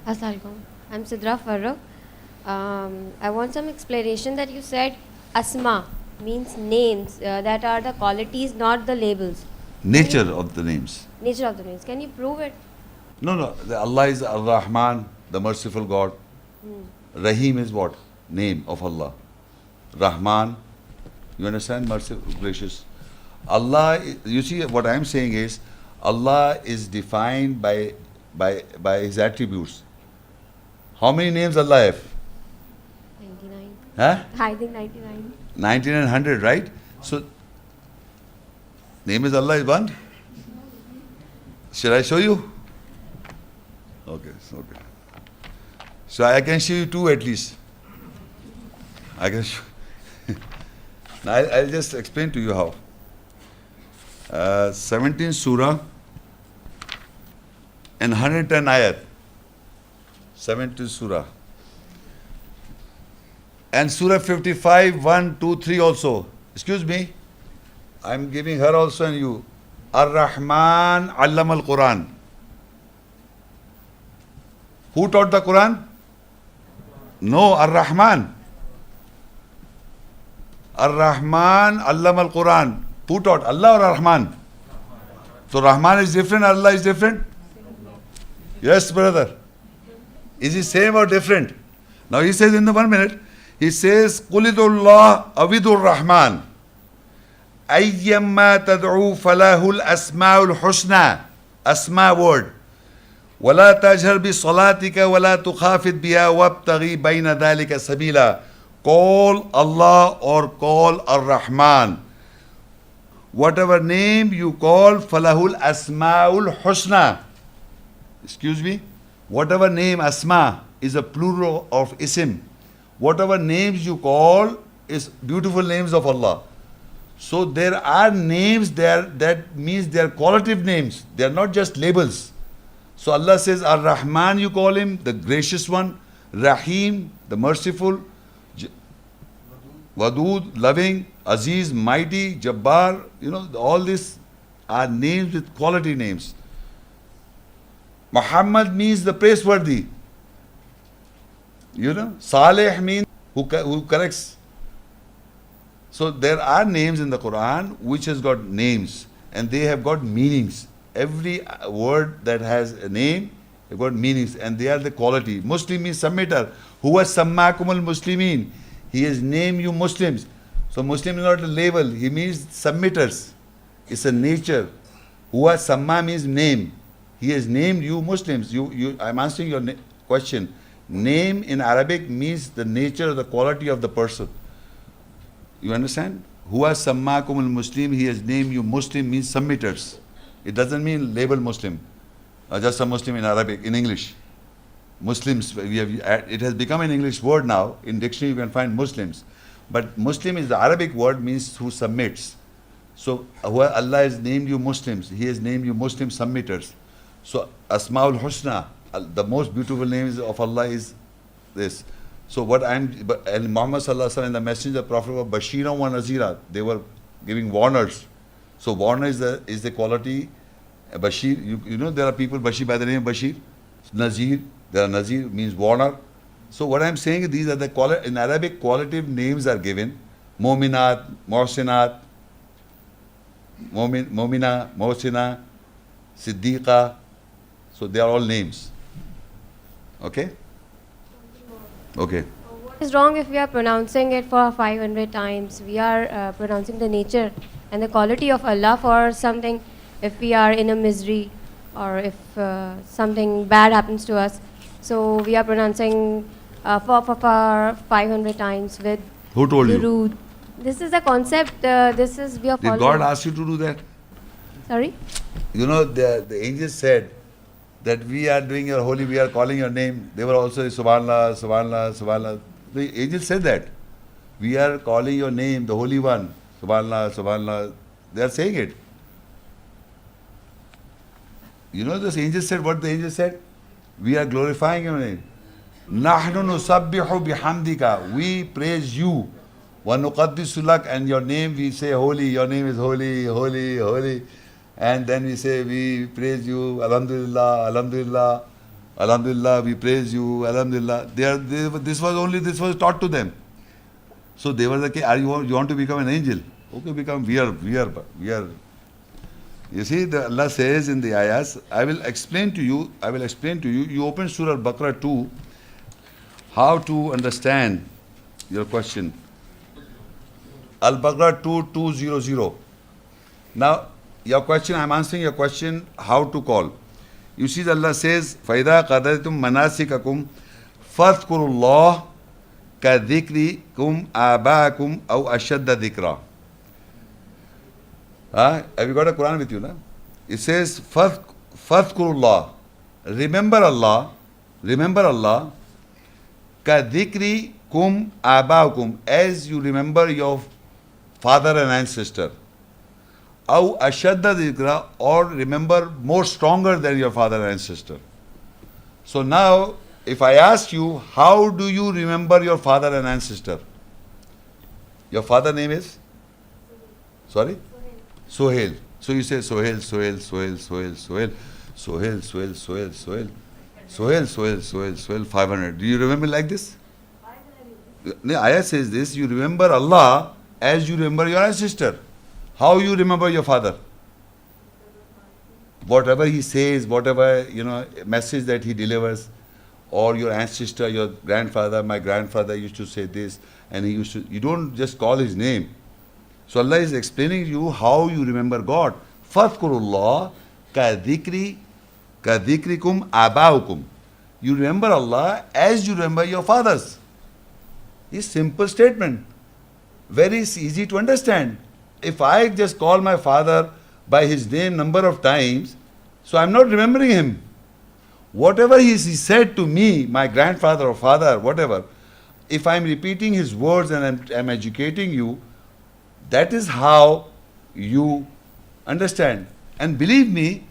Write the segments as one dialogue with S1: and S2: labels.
S1: Assalamualaikum. I'm Sidra Farooq. I want some explanation that you said asma means names that are the qualities, not the labels.
S2: Nature of the names.
S1: Nature of the names. Can you prove it?
S2: No. Allah is Ar-Rahman, the merciful God. Rahim is what? Name of Allah. Rahman, you understand? Merciful, gracious. Allah, you see what I am saying is, Allah is defined by His attributes. How many names Allah have?
S1: 99.
S2: Huh?
S1: I think 99.
S2: 1900, right? So, name is Allah is one. Shall I show you? Okay. So I can show you two at least. I can show. Now I'll just explain to you how. 17 surah and 110 ayat. 17 surah. And surah 55, 1, 2, 3 also. Excuse me. I'm giving her also and you. Ar-Rahman Allama al-Quran. Who taught the Quran? No, Ar-Rahman. Ar-Rahman Allama al-Quran. Who taught? Allah or Rahman? So Rahman is different, Allah is different? Yes, brother. Is he same or different? Now he says in the 1 minute, he says, Qulidullah awidur Rahman. Ayyamma tad'u falahul asma'ul husna. Asma word. ولا تجهر بصلاتك ولا تخافت بها وابتغي بين ذلك سبيلا. Call Allah or call Ar-Rahman. Whatever name you call, falahul asma'ul husna. Excuse me. Whatever name, asma, is a plural of isim. Whatever names you call is beautiful names of Allah. So there are names there that means they are qualitative names. They are not just labels. So Allah says, Ar-Rahman you call him, the gracious one. Rahim, the merciful. Wadood, loving. Aziz, mighty. Jabbar, all these are names with quality names. Muhammad means the praiseworthy. Saleh means who corrects. So there are names in the Quran which has got names and they have got meanings. Every word that has a name, they've got meanings and they are the quality. Muslim means submitter. Huwa sammakumul muslimin. He has named you Muslims. So Muslim is not a label. He means submitters. It's a nature. Huwa samma means name. He has named you Muslims. I'm answering your question. Name in Arabic means the nature or the quality of the person. You understand? Huwa sammakumul muslim. He has named you Muslim means submitters. It doesn't mean label Muslim. Just a Muslim in Arabic, in English. Muslims, it has become an English word now. In dictionary you can find Muslims. But Muslim is the Arabic word, means who submits. So Allah has named you Muslims. He has named you Muslim submitters. So Asma'ul Husna, the most beautiful names of Allah is this. So and Muhammad Sallallahu Alaihi Wasallam, the messenger, prophet of Bashira wa Nazira, they were giving warners. So warner is the quality. Bashir, there are people Bashir by the name of Bashir. Nazir, there are Nazir means warner. So what I'm saying is these are the in Arabic qualitative names are given. Mominat, Mohsinat, Momina, Mohsina, Siddiqa. So they are all names. Okay? Okay.
S1: What is wrong if we are pronouncing it for 500 times? We are pronouncing the nature and the quality of Allah for something if we are in a misery or if something bad happens to us. So we are pronouncing for 500 times with
S2: Who told you?
S1: Urdu. This is the concept. We are following.
S2: Did God ask you to do that?
S1: Sorry?
S2: The angels said that we are doing your holy, we are calling your name. They were also Subhanallah, Subhanallah, Subhanallah. The angels said that. We are calling your name, the Holy One. Subhanallah, Subhanallah. They are saying it. This angel said what the angel said? We are glorifying your name. Nahnu nusabbihu bihamdika. We praise you. Wa nuqaddisu lak, and your name we say holy. Your name is holy, holy, holy. And then we say we praise you. Alhamdulillah, Alhamdulillah. Alhamdulillah, we praise you, Alhamdulillah. This was taught to them. So they were like, you want to become an angel? Okay, we are. You see, Allah says in the ayahs, I will explain to you. You open Surah Al-Baqara 2, how to understand your question. Al-Baqara 2:200. Now, your question, I'm answering your question, how to call. You see, Allah says, فَإِذَا قَضَيْتُم مَنَاسِكَكُمْ فَاذْكُرُوا اللَّهَ كَذِكْرِكُمْ آبَاءَكُمْ أَوْ أَشَدَّ ذِكْرًا. Have you got a Quran with you? Na? It says, فَاذْكُرُوا اللَّهَ. Remember Allah, كَذِكْرِكُمْ آبَاءَكُمْ, as you remember your father and ancestor. أَوْ أَشَدَّ ذِكْرًا, or remember more stronger than your father and ancestor. So now, if I ask you, how do you remember your father and ancestor? Your father name is? Sorry? Sohail. So you say Sohail, 500. Do you remember like this? The ayah says this, you remember Allah as you remember your ancestor. How you remember your father? Whatever he says, whatever message that he delivers, or your ancestor, your grandfather, my grandfather used to say this, and he used to. You don't just call his name. So Allah is explaining to you how you remember God. Fadhkurullah kadhikrikum abaukum. You remember Allah as you remember your fathers. It's a simple statement. Very easy to understand. If I just call my father by his name number of times, so I'm not remembering him. Whatever he said to me, my grandfather or father, whatever, if I'm repeating his words and I'm educating you, that is how you understand. And believe me,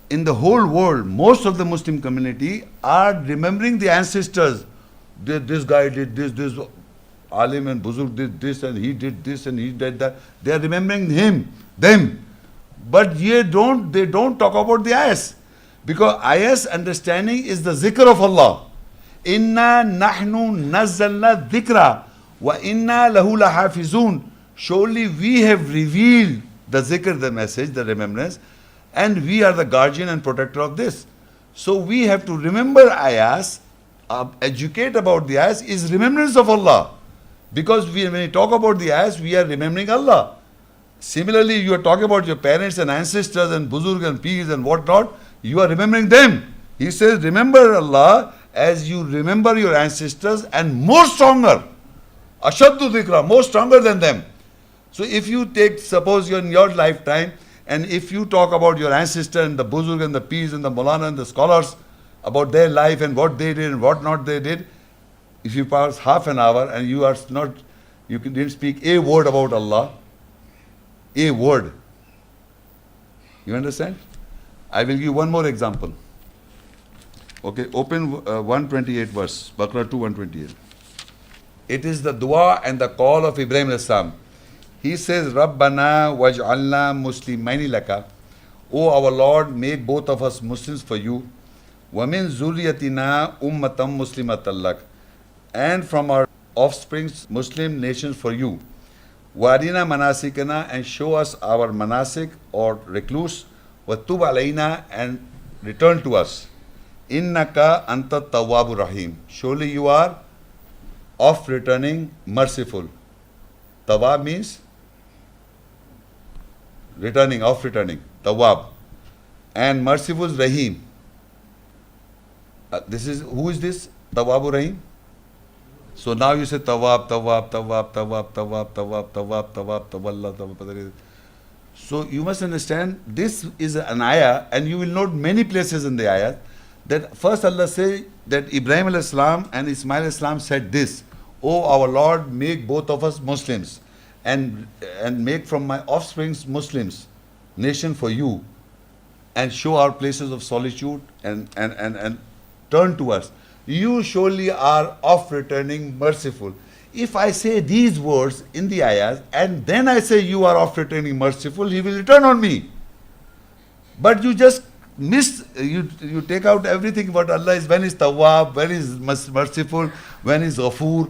S2: in the whole world, most of the Muslim community are remembering the ancestors. This guy did this Alim and Buzurg did this, and he did this, and he did that. They are remembering them. But they don't talk about the ayahs. Because ayahs understanding is the zikr of Allah. Inna nahnu nazzalna dhikra wa inna lahu lahafizun. Surely we have revealed the zikr, the message, the remembrance, and we are the guardian and protector of this. So we have to remember ayahs, educate about the ayahs is remembrance of Allah. Because when we talk about the ayahs, we are remembering Allah. Similarly, you are talking about your parents and ancestors and buzurg and peers and whatnot, you are remembering them. He says, remember Allah as you remember your ancestors and more stronger. Ashaddu dhikra, more stronger than them. So if you take, suppose you're in your lifetime, and if you talk about your ancestor and the buzurg and the peers and the Maulana and the scholars about their life and what they did and what not they did, if you pass half an hour and you didn't speak a word about Allah, a word. You understand? I will give one more example. Okay, open 128 verse, Baqarah 2, 128. It is the dua and the call of Ibrahim al-Islam. He says, Rabbana waj'alna muslimaini laka. O our Lord, make both of us Muslims for you. Wa min zurriyatina ummatam muslimatan lak. And from our offsprings, Muslim nations for you. Warina manasikana, and show us our manasik or recluse. Wa tub alayna, and return to us. Innaka anta tawwabur rahim. Surely you are oft returning, merciful. Tawwab means returning, oft returning. Tawwab. And merciful is Rahim. Who is this? Tawwabur Rahim. So now you say Tawwab, Tawwab, Tawwab, Tawwab, Tawwab, Tawwab, Tawwab, Tawwab, Tawwallah, Tawwab. So you must understand, this is an ayah, and you will note many places in the ayah that first Allah say that Ibrahim al-Islam and Ismail al-Islam said this, O our Lord, make both of us Muslims and make from my offsprings Muslims, nation for you, and show our places of solitude and turn to us. You surely are oft returning, merciful. If I say these words in the ayahs and then I say you are oft returning, merciful, he will return on me. But you just you take out everything what Allah is, when is Tawwab, when is merciful, when is Ghafoor,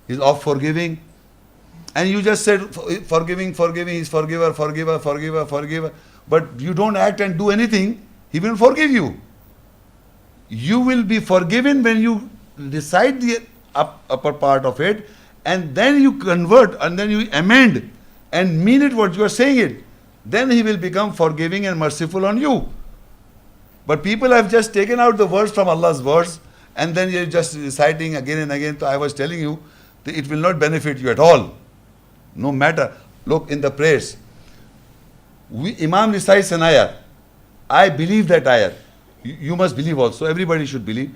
S2: is of forgiving. And you just said forgiving, He's forgiver, forgiver. But you don't act and do anything, He will forgive you. You will be forgiven when you recite the upper part of it, and then you convert, and then you amend and mean it what you are saying it. Then He will become forgiving and merciful on you. But people have just taken out the words from Allah's words, and then you're just reciting again and again. So I was telling you that it will not benefit you at all. No matter. Look, in the prayers, Imam recites an ayah. I believe that ayah. You must believe also. Everybody should believe.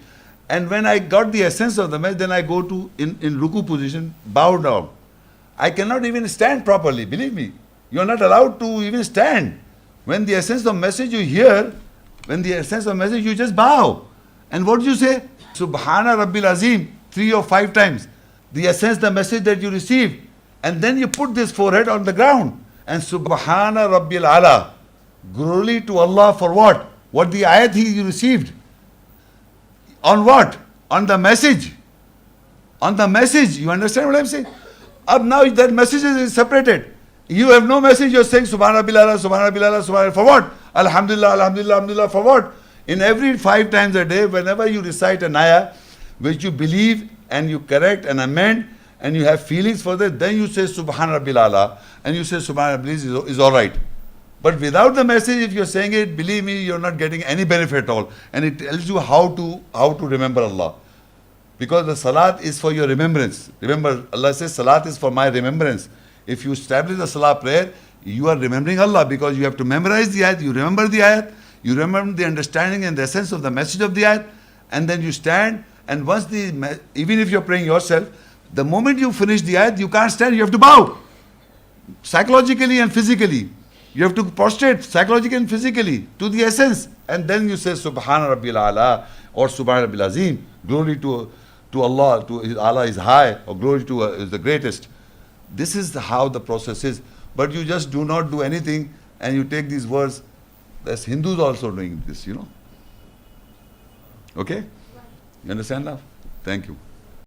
S2: And when I got the essence of the message, then I go to, in ruku position, bow down. I cannot even stand properly. Believe me. You are not allowed to even stand. When the essence of message you hear, you just bow. And what do you say? Subhana Rabbil Azim, 3 or 5 times. The essence, the message that you received. And then you put this forehead on the ground. And Subhana Rabbil Ala. Glory to Allah for what? What the ayat he received. On what? On the message. On the message. You understand what I'm saying? Now that message is separated. You have no message, you're saying Subhana Rabbil Ala, Subhana Rabbil Ala, Subhana. For what? Alhamdulillah, Alhamdulillah, Alhamdulillah. For what? In every 5 times a day, whenever you recite an ayah, which you believe and you correct and amend, and you have feelings for that, then you say Subhana Rabbil Ala, and you say Subhana Rabbil is alright. But without the message, if you're saying it, believe me, you're not getting any benefit at all. And it tells you how to remember Allah. Because the salat is for your remembrance. Remember, Allah says salat is for my remembrance. If you establish the salah prayer, you are remembering Allah, because you have to memorize the ayat, you remember the ayat, you remember the understanding and the essence of the message of the ayat, and then you stand, and once even if you're praying yourself, the moment you finish the ayat, you can't stand, you have to bow. Psychologically and physically. You have to prostrate psychologically and physically to the essence. And then you say Subhana Rabbil Ala or Subhana Rabbil Azim. Glory to Allah, Allah is high, or glory to is the greatest. This is how the process is. But you just do not do anything, and you take these words. There's Hindus also doing this, Okay? You understand now? Thank you.